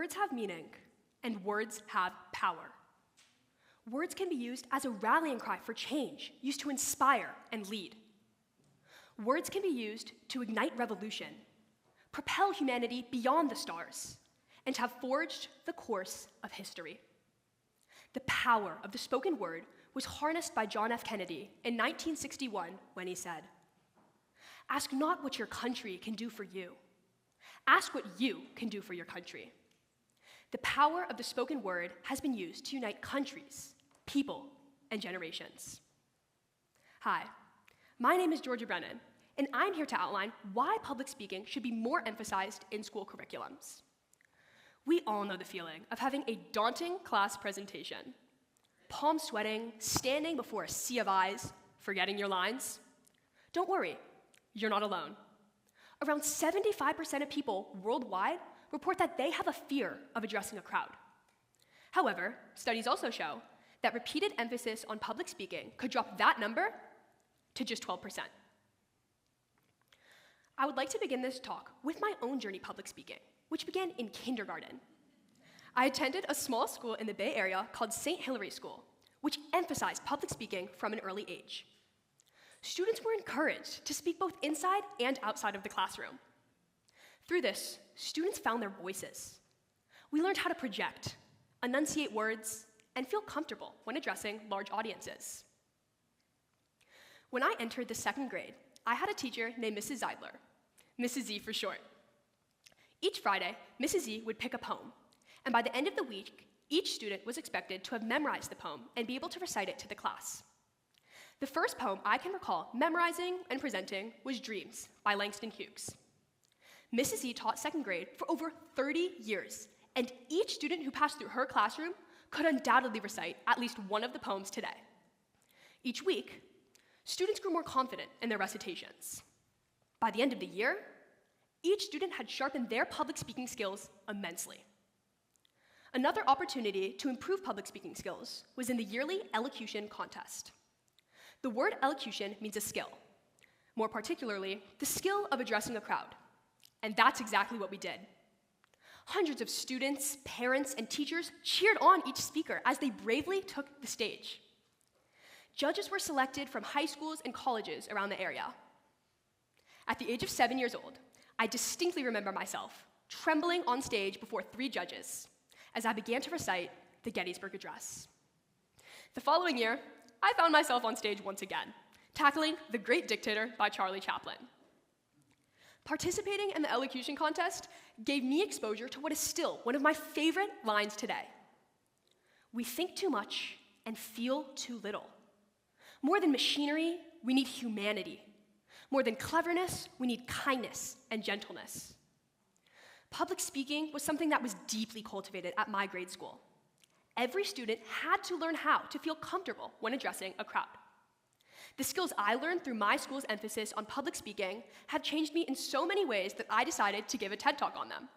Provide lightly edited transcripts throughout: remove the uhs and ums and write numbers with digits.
Words have meaning, and words have power. Words can be used as a rallying cry for change, used to inspire and lead. Words can be used to ignite revolution, propel humanity beyond the stars, and have forged the course of history. The power of the spoken word was harnessed by John F. Kennedy in 1961 when he said, "Ask not what your country can do for you. Ask what you can do for your country." The power of the spoken word has been used to unite countries, people, and generations. Hi, my name is Georgia Brennan, and I'm here to outline why public speaking should be more emphasized in school curriculums. We all know the feeling of having a daunting class presentation, palms sweating, standing before a sea of eyes, forgetting your lines. Don't worry, you're not alone. Around 75% of people worldwide report that they have a fear of addressing a crowd. However, studies also show that repeated emphasis on public speaking could drop that number to just 12%. I would like to begin this talk with my own journey public speaking, which began in kindergarten. I attended a small school in the Bay Area called St. Hilary School, which emphasized public speaking from an early age. Students were encouraged to speak both inside and outside of the classroom. Through this, students found their voices. We learned how to project, enunciate words, and feel comfortable when addressing large audiences. When I entered the second grade, I had a teacher named Mrs. Zeidler, Mrs. Z for short. Each Friday, Mrs. Z would pick a poem, and by the end of the week, each student was expected to have memorized the poem and be able to recite it to the class. The first poem I can recall memorizing and presenting was Dreams by Langston Hughes. Mrs. Z taught second grade for over 30 years, and each student who passed through her classroom could undoubtedly recite at least one of the poems today. Each week, students grew more confident in their recitations. By the end of the year, each student had sharpened their public speaking skills immensely. Another opportunity to improve public speaking skills was in the yearly elocution contest. The word elocution means a skill, more particularly, the skill of addressing a crowd. And that's exactly what we did. Hundreds of students, parents, and teachers cheered on each speaker as they bravely took the stage. Judges were selected from high schools and colleges around the area. At the age of 7 years old, I distinctly remember myself trembling on stage before 3 judges as I began to recite the Gettysburg Address. The following year, I found myself on stage once again, tackling The Great Dictator by Charlie Chaplin. Participating in the elocution contest gave me exposure to what is still one of my favorite lines today. We think too much and feel too little. More than machinery, we need humanity. More than cleverness, we need kindness and gentleness. Public speaking was something that was deeply cultivated at my grade school. Every student had to learn how to feel comfortable when addressing a crowd. The skills I learned through my school's emphasis on public speaking have changed me in so many ways that I decided to give a TED Talk on them.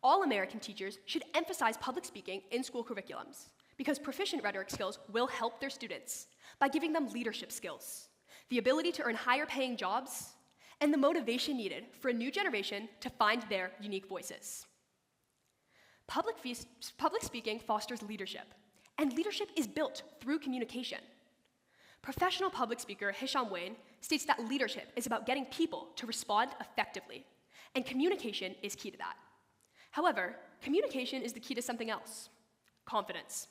All American teachers should emphasize public speaking in school curriculums because proficient rhetoric skills will help their students by giving them leadership skills, the ability to earn higher paying jobs, and the motivation needed for a new generation to find their unique voices. Public speaking fosters leadership, and leadership is built through communication. Professional public speaker Hisham Wayne states that leadership is about getting people to respond effectively, and communication is key to that. However, communication is the key to something else: confidence.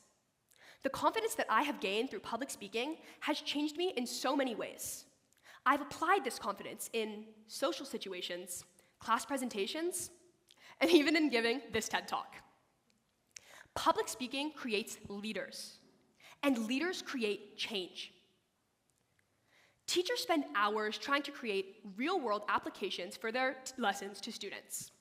The confidence that I have gained through public speaking has changed me in so many ways. I've applied this confidence in social situations, class presentations, and even in giving this TED Talk. Public speaking creates leaders, and leaders create change. Teachers spend hours trying to create real-world applications for their lessons to students.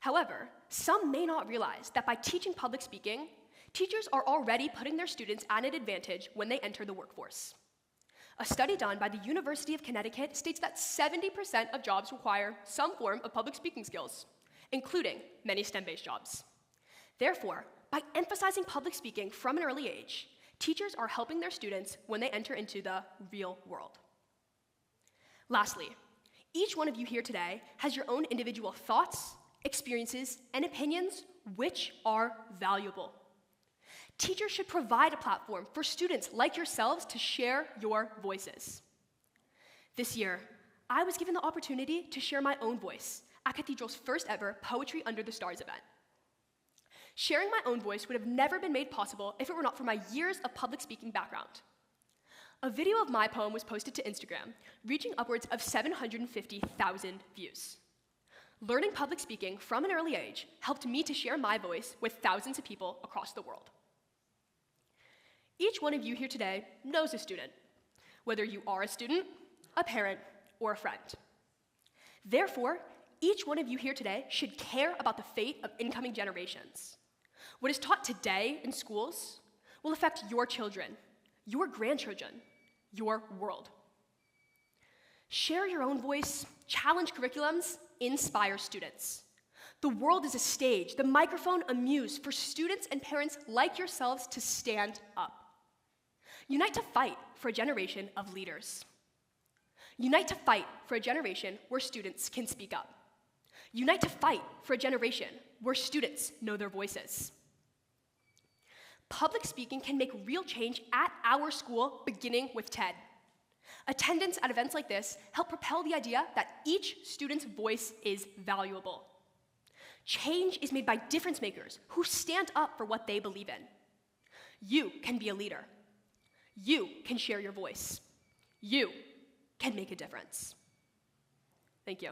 However, some may not realize that by teaching public speaking, teachers are already putting their students at an advantage when they enter the workforce. A study done by the University of Connecticut states that 70% of jobs require some form of public speaking skills, including many STEM-based jobs. Therefore, by emphasizing public speaking from an early age, teachers are helping their students when they enter into the real world. Lastly, each one of you here today has your own individual thoughts, experiences, and opinions which are valuable. Teachers should provide a platform for students like yourselves to share your voices. This year, I was given the opportunity to share my own voice at Cathedral's first ever Poetry Under the Stars event. Sharing my own voice would have never been made possible if it were not for my years of public speaking background. A video of my poem was posted to Instagram, reaching upwards of 750,000 views. Learning public speaking from an early age helped me to share my voice with thousands of people across the world. Each one of you here today knows a student, whether you are a student, a parent, or a friend. Therefore, each one of you here today should care about the fate of incoming generations. What is taught today in schools will affect your children, your grandchildren, your world. Share your own voice, challenge curriculums, inspire students. The world is a stage, the microphone a muse for students and parents like yourselves to stand up. Unite to fight for a generation of leaders. Unite to fight for a generation where students can speak up. Unite to fight for a generation where students know their voices. Public speaking can make real change at our school, beginning with TED. Attendance at events like this help propel the idea that each student's voice is valuable. Change is made by difference makers who stand up for what they believe in. You can be a leader. You can share your voice. You can make a difference. Thank you.